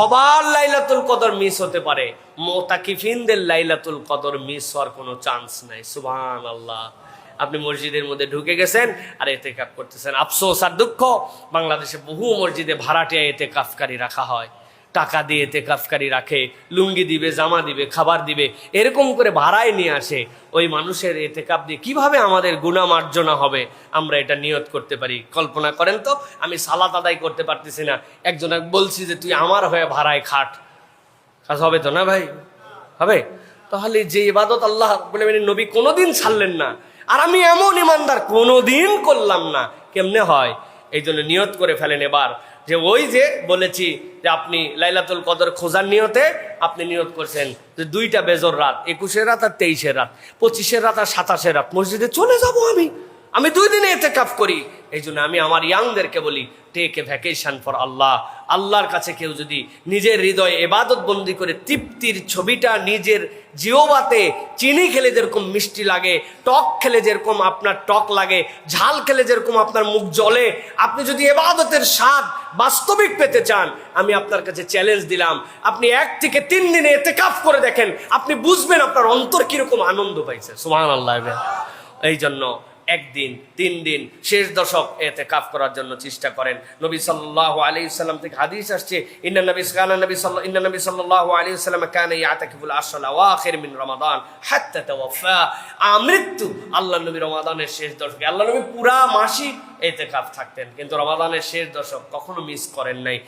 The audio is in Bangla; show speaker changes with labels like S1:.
S1: সবার লাইলাতুল কদর মিস হতে পারে, মুতাকিফিনদের লাইলাতুল কদর মিস হওয়ার কোনো চান্স নাই। সুবহানাল্লাহ। আপনি মসজিদের মধ্যে ঢুকে গেছেন আর ইতিকাফ করতেছেন। আফসোস আর দুঃখ, বাংলাদেশে বহু মসজিদে ভাড়াটিয়া ইতিকাফকারী রাখা হয়, টাকা দিয়ে ইতিকাফকারী রাখে, লুঙ্গি দিবে, জামা দিবে, খাবার দিবে, এরকম করে ভাড়ায় নিয়ে আসে। ওই মানুষের ইতিকাফ দিয়ে কিভাবে আমাদের গুনাহ মার্জনা হবে, আমরা এটা নিয়ত করতে পারি? কল্পনা করেন তো, আমি সালাত আদায় করতে পারতেছি না, একজনকে বলছি যে তুই আমার হয়ে ভাড়ায় খাট, কাজ হবে তো না ভাই? হবে। তাহলে যে ইবাদত আল্লাহ রাব্বুল আলামিন নবী কোনোদিন ছাড়লেন না, আর আমি এমন ইমানদার কোনোদিন করলাম না, কেমনে হয়? এই জন্য নিয়ত করে ফেলেন এবার, যে ওই যে বলেছি যে আপনি লাইলাতুল কদর খোঁজার নিয়তে আপনি নিয়ত করছেন যে 2টা বেজর রাত, 21-এর রাত আর 23-এর রাত, 25-এর রাত আর 27-এর রাত মসজিদে চলে যাব আমি 2 দিনে ইতিকাফ করি। এই জন্য আমি আমার ইয়াংদেরকে বলি, টেক এ ভ্যাকেশন ফর আল্লাহ। আল্লাহর কাছে কেউ যদি নিজের হৃদয়ে ইবাদত বন্দি করে তৃপ্তির ছবিটা নিজের জিহ্বাতে, চিনি খেলে যেরকম মিষ্টি লাগে, টক খেলে যেরকম আপনার টক লাগে, ঝাল খেলে যেরকম আপনার মুখ জ্বলে, আপনি যদি ইবাদতের স্বাদ বাস্তবিক পেতে চান, আমি আপনার কাছে চ্যালেঞ্জ দিলাম, আপনি 1 থেকে 3 দিনে ইতিকাফ করে দেখেন, আপনি বুঝবেন আপনার অন্তর কিরকম আনন্দ পাইছে। সুবহানাল্লাহ। এই জন্য 1 দিন, 3 দিন, শেষ দশক ইতিকাফ করার জন্য চেষ্টা করেন। নবী সাল্লাল্লাহু আলাইহি ওয়াসাল্লাম থেকে হাদিস আসছে, ইন্না নবী সাল্লাল্লাহু আলাইহি ওয়াসাল্লাম কানা ইয়াতাকিফুল আশরাল আওয়াখির মিন রমাদান হাত্তা তাওয়াফা। মৃত্যু আল্লাহ নবী রমাদানের শেষ দশকে, আল্লাহ নবী পুরা মাসই ইতিকাফ থাকতেন, কিন্তু রমাদানের শেষ দশক কখনো মিস করেন নাই।